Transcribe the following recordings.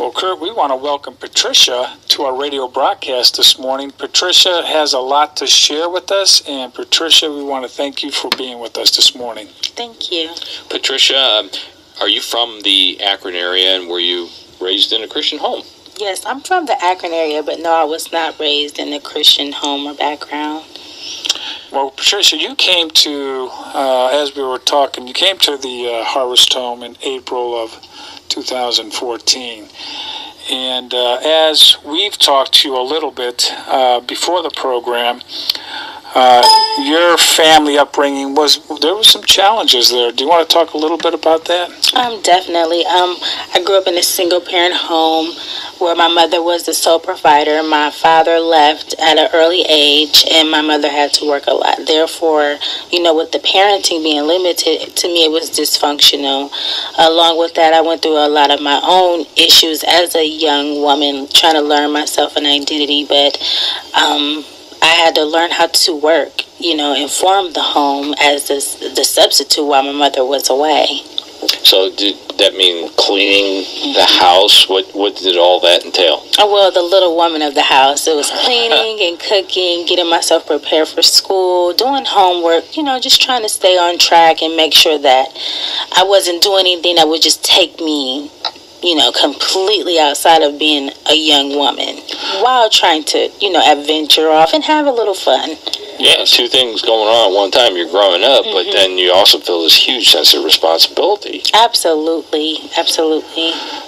Well, Kurt, we want to welcome Patricia to our radio broadcast this morning. Patricia has a lot to share with us, and Patricia, we want to thank you for being with us this morning. Thank you. Patricia, are you from the Akron area, and were you raised in a Christian home? Yes, I'm from the Akron area, but no, I was not raised in a Christian home or background. Well, Patricia, you came to, as we were talking, you came to the Harvest Home in April of 2014. And as we've talked to you a little bit before the program, your family upbringing there were some challenges there. Do you want to talk a little bit about that? Definitely. I grew up in a single parent home where my mother was the sole provider. My father left at an early age, and my mother had to work a lot. Therefore, with the parenting being limited, to me it was dysfunctional. Along with that, I went through a lot of my own issues as a young woman, trying to learn myself an identity, but I had to learn how to work, and form the home as the substitute while my mother was away. So did that mean cleaning the house? What did all that entail? Well, the little woman of the house. It was cleaning and cooking, getting myself prepared for school, doing homework, just trying to stay on track and make sure that I wasn't doing anything that would just take me completely outside of being a young woman while trying to, adventure off and have a little fun. Yeah, two things going on at one time. You're growing up, but then you also feel this huge sense of responsibility. Absolutely.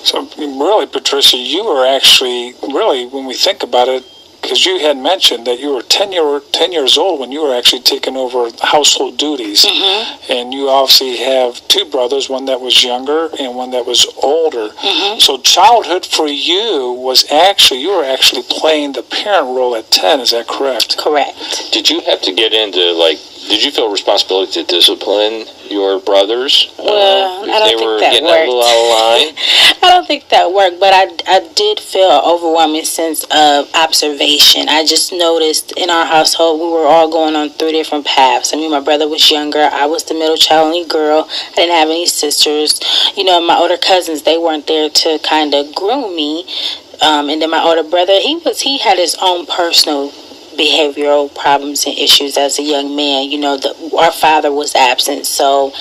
So really, Patricia, you were actually, when we think about it, because you had mentioned that you were 10 years old when you were actually taking over household duties. And you obviously have two brothers, one that was younger and one that was older. So childhood for you was you were actually playing the parent role at 10, is that correct? Correct. Did you have to get into, did you feel responsibility to discipline your brothers? Well, I don't think that worked. They were getting a little out of line? I don't think that worked, but I did feel an overwhelming sense of observation. I just noticed in our household we were all going on 3 different paths. I mean, my brother was younger. I was the middle child, only girl. I didn't have any sisters. My older cousins, they weren't there to kind of groom me. And then my older brother, he had his own personal behavioral problems and issues as a young man. Our father was absent, so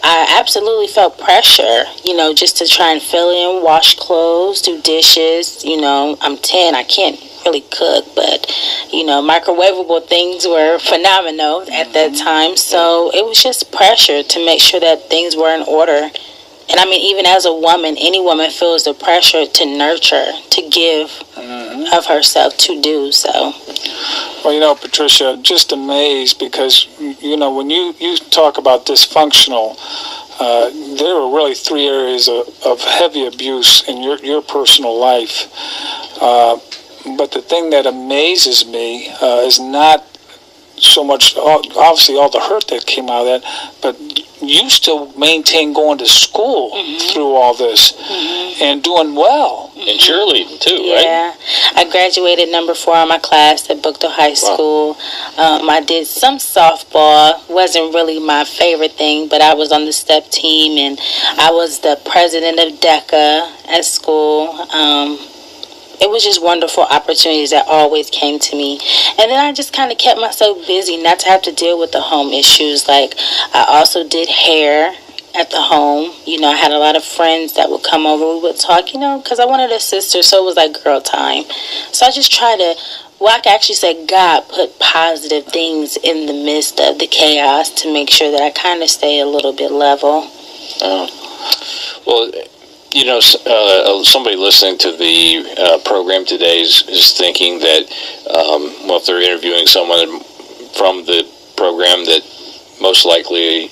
I absolutely felt pressure, just to try and fill in, wash clothes, do dishes. I'm 10, I can't really cook, but microwavable things were phenomenal at that time, so it was just pressure to make sure that things were in order. And I mean, even as a woman, any woman feels the pressure to nurture, to give of herself, to do so. Well, Patricia, just amazed because, when you talk about dysfunctional, there were really 3 areas of heavy abuse in your personal life. But the thing that amazes me is not so much, obviously, all the hurt that came out of that, but you still maintain going to school through all this and doing well. And cheerleading too, right? Yeah, I graduated number 4 in my class at Bookto High School. I did some softball. Wasn't really my favorite thing, but I was on the step team, and I was the president of DECA at school. It was just wonderful opportunities that always came to me. And then I just kind of kept myself busy, not to have to deal with the home issues. I also did hair at the home. I had a lot of friends that would come over. We would talk, because I wanted a sister, so it was like girl time. So I just tried to, I can actually say God put positive things in the midst of the chaos to make sure that I kind of stay a little bit level. Well, somebody listening to the program today is thinking that, if they're interviewing someone from the program, that most likely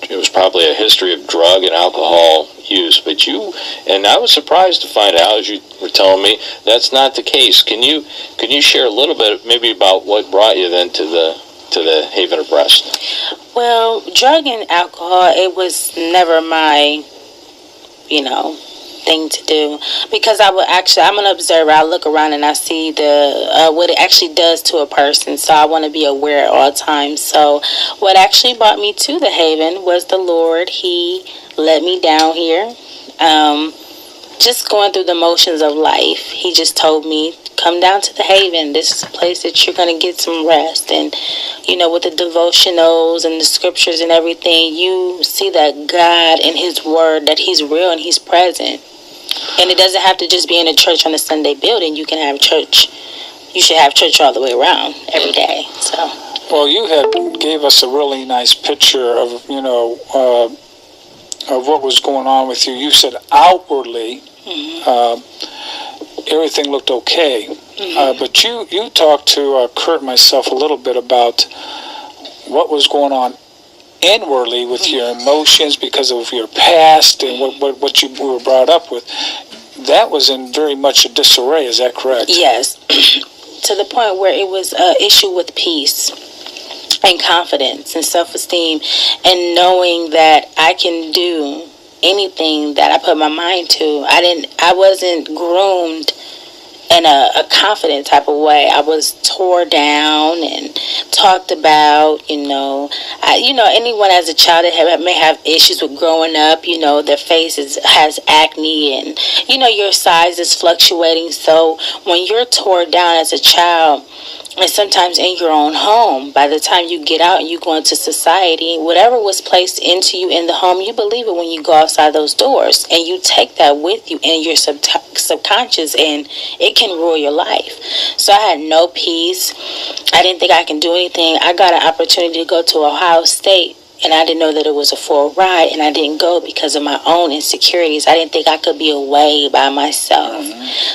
it was probably a history of drug and alcohol use. But and I was surprised to find out, as you were telling me, that's not the case. Can you share a little bit maybe about what brought you then to the Haven of Rest? Well, drug and alcohol, it was never my thing to do, because I'm an observer. I look around and I see what it actually does to a person, so I want to be aware at all times. So what actually brought me to the Haven was the Lord. He led me down here. just going through the motions of life. He just told me, come down to the Haven. This is a place that you're going to get some rest. And, with the devotionals and the scriptures and everything, you see that God and His Word, that He's real and He's present. And it doesn't have to just be in a church on a Sunday building. You can have church. You should have church all the way around every day. So. Well, you gave us a really nice picture of, of what was going on with you. You said outwardly, everything looked okay. But you talked to Kurt and myself a little bit about what was going on inwardly with your emotions because of your past and what you were brought up with. That was in very much a disarray, is that correct? Yes. To the point where it was an issue with peace and confidence and self-esteem and knowing that I can do anything that I put my mind to. I wasn't groomed in a confident type of way. I was tore down and talked about, anyone as a child that may have issues with growing up, their face has acne and, your size is fluctuating. So when you're tore down as a child, and sometimes in your own home, by the time you get out and you go into society, whatever was placed into you in the home, you believe it when you go outside those doors. And you take that with you in your subconscious, and it can rule your life. So I had no peace. I didn't think I can do anything. I got an opportunity to go to Ohio State, and I didn't know that it was a full ride, and I didn't go because of my own insecurities. I didn't think I could be away by myself.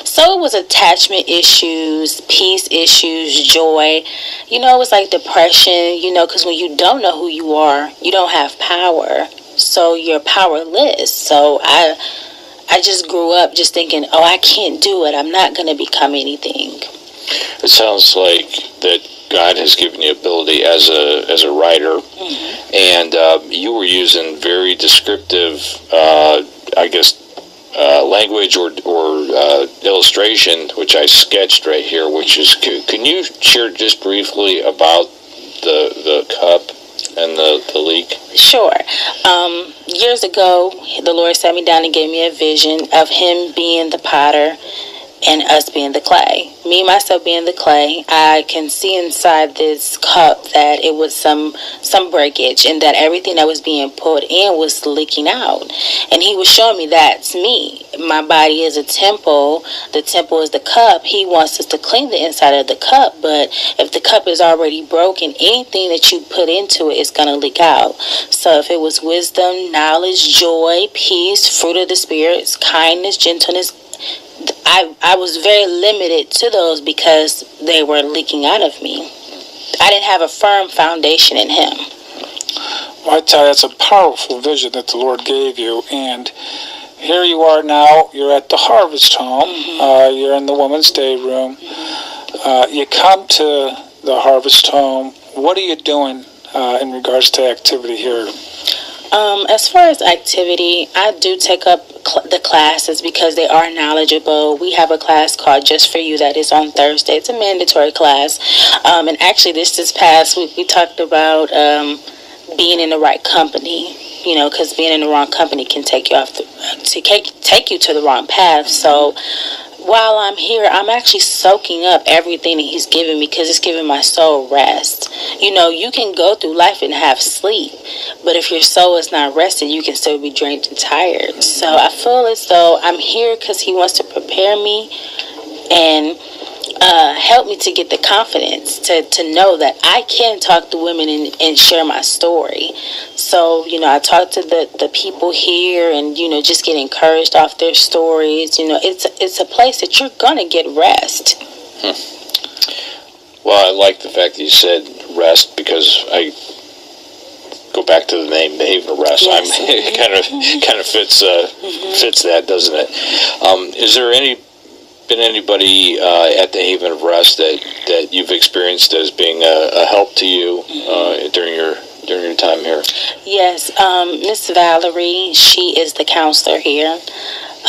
So it was attachment issues, peace issues, joy. It was like depression, because when you don't know who you are, you don't have power. So you're powerless. So I just grew up just thinking, oh, I can't do it. I'm not going to become anything. It sounds like that God has given you ability as a writer, and you were using very descriptive, language or illustration, which I sketched right here. Which is, can you share just briefly about the cup and the leak? Sure. Years ago, the Lord sat me down and gave me a vision of Him being the potter and us being the clay. Me, myself being the clay, I can see inside this cup that it was some breakage and that everything that was being poured in was leaking out. And He was showing me that's me. My body is a temple. The temple is the cup. He wants us to clean the inside of the cup. But if the cup is already broken, anything that you put into it is going to leak out. So if it was wisdom, knowledge, joy, peace, fruit of the spirits, kindness, gentleness, I was very limited to those because they were leaking out of me. I didn't have a firm foundation in Him. Well, I tell you, it's a powerful vision that the Lord gave you. And here you are now. You're at the Harvest Home. You're in the women's day room. You come to the Harvest Home. What are you doing in regards to activity here? As far as activity, I do take up the classes because they are knowledgeable. We have a class called Just For You that is on Thursday. It's a mandatory class. And actually this past week we talked about being in the right company, because being in the wrong company can take you take you to the wrong path. So while I'm here, I'm actually soaking up everything that He's given me because it's giving my soul rest. You can go through life and have sleep, but if your soul is not rested, you can still be drained and tired. So I feel as though I'm here because He wants to prepare me and help me to get the confidence to know that I can talk to women and share my story. So, I talk to the people here and, just get encouraged off their stories. It's a place that you're going to get rest. Well, I like the fact that you said rest because I go back to the name, the Haven of Rest. Yes. It kind of fits that, doesn't it? Is there been anybody at the Haven of Rest that you've experienced as being a help to you during your time here? Yes, Miss Valerie, she is the counselor here.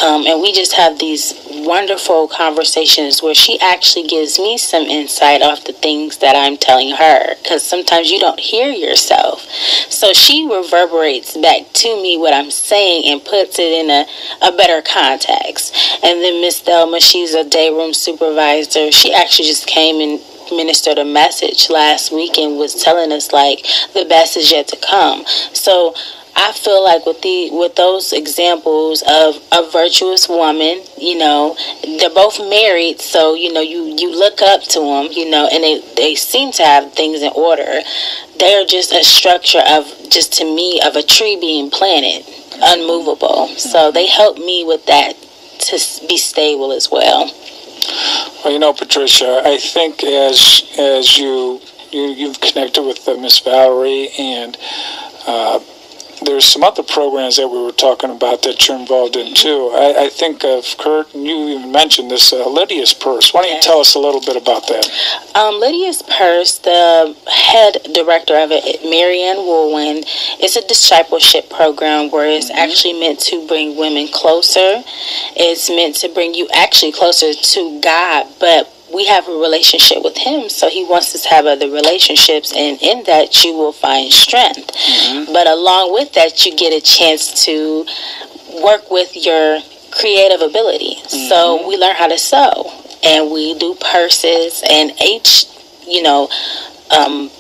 And we just have these wonderful conversations where she actually gives me some insight off the things that I'm telling her, because sometimes you don't hear yourself. So she reverberates back to me what I'm saying and puts it in a better context. And then Miss Thelma, she's a day room supervisor. She actually just came and ministered a message last week and was telling us, like, the best is yet to come. So I feel like with those examples of a virtuous woman, they're both married, so you look up to them, and they seem to have things in order. They're just a structure of, just to me, of a tree being planted, unmovable. So they help me with that, to be stable as well. Well, Patricia, I think as you've connected with Miss Valerie, and there's some other programs that we were talking about that you're involved in too. I think of Kurt, and you even mentioned this, Lydia's Purse. Why don't you tell us a little bit about that? Lydia's Purse, the head director of it, Marianne Woolwin, it's a discipleship program where it's actually meant to bring women closer. It's meant to bring you actually closer to God, but we have a relationship with Him, so He wants us to have other relationships, and in that you will find strength. But along with that, you get a chance to work with your creative ability. So we learn how to sew, and we do purses, and each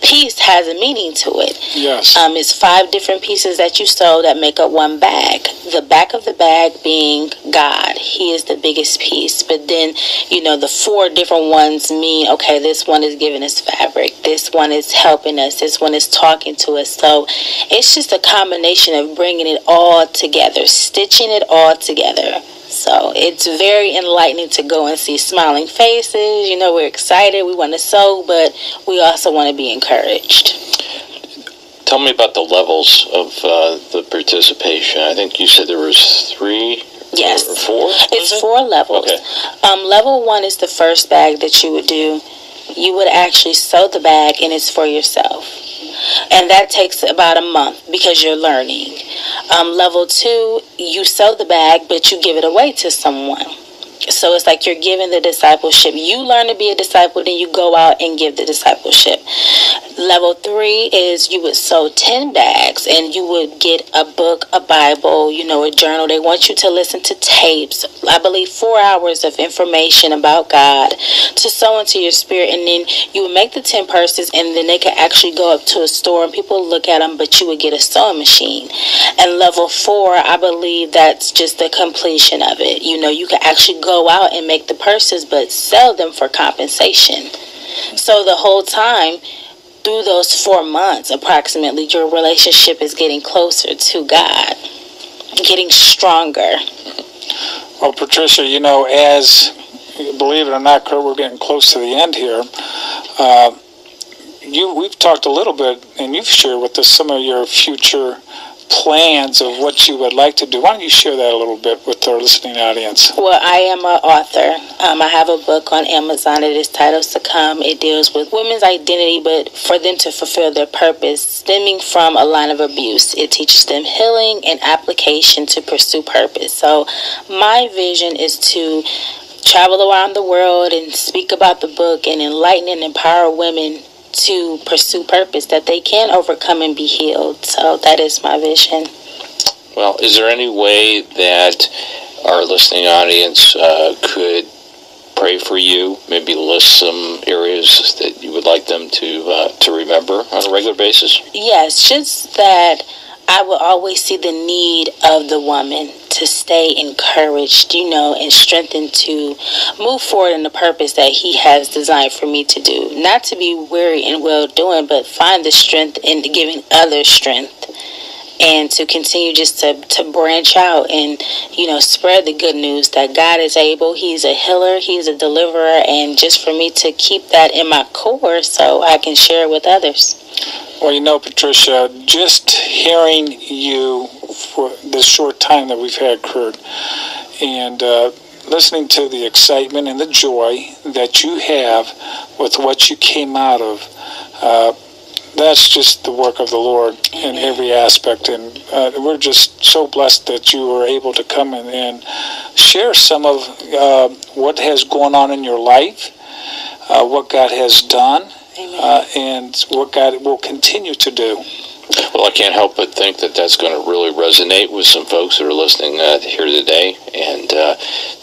piece has a meaning to it. Yes. It's 5 different pieces that you sew that make up one bag. The back of the bag being God. He is the biggest piece. But then, the 4 different ones mean, okay, this one is giving us fabric. This one is helping us. This one is talking to us. So it's just a combination of bringing it all together, stitching it all together. So it's very enlightening to go and see smiling faces. We're excited. We want to sew, but we also want to be encouraged. Tell me about the levels of the participation. I think you said there was 3 yes. or 4? It's 4 levels. Okay. Level 1 is the first bag that you would do. You would actually sew the bag, and it's for yourself. And that takes about a month because you're learning. Level 2, you sew the bag, but you give it away to someone. So it's like you're giving the discipleship. You learn to be a disciple, then you go out and give the discipleship. Level 3 is you would sew 10 bags, and you would get a book, a Bible, a journal. They want you to listen to tapes. I believe 4 hours of information about God to sow into your spirit. And then you would make the 10 purses, and then they could actually go up to a store and people look at them, but you would get a sewing machine. And level 4, I believe that's just the completion of it. You could actually go out and make the purses, but sell them for compensation. So the whole time, through those 4 months approximately, your relationship is getting closer to God, getting stronger. Well, Patricia, as, believe it or not, Kurt, we're getting close to the end here. We've talked a little bit, and you've shared with us some of your future plans of what you would like to do. Why don't you share that a little bit with our listening audience? Well, I am an author. I have a book on Amazon. It is titled Succumb. It deals with women's identity, but for them to fulfill their purpose, stemming from a line of abuse. It teaches them healing and application to pursue purpose. So my vision is to travel around the world and speak about the book and enlighten and empower women to pursue purpose, that they can overcome and be healed. So that is my vision. Well, is there any way that our listening audience could pray for you, maybe list some areas that you would like them to remember on a regular basis? Yes, just that I will always see the need of the woman to stay encouraged, and strengthened to move forward in the purpose that He has designed for me to do. Not to be weary in well-doing, but find the strength in giving others strength. And to continue just to branch out and, spread the good news that God is able. He's a healer. He's a deliverer. And just for me to keep that in my core so I can share it with others. Well, Patricia, just hearing you for this short time that we've had, Kurt, and listening to the excitement and the joy that you have with what you came out of, that's just the work of the Lord in every aspect. And we're just so blessed that you were able to come in and share some of what has gone on in your life, what God has done, and what God will continue to do. Well, I can't help but think that that's going to really resonate with some folks that are listening here today. And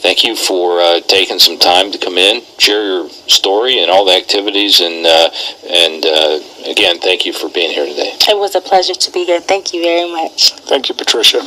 thank you for taking some time to come in, share your story and all the activities. And again, thank you for being here today. It was a pleasure to be here. Thank you very much. Thank you, Patricia.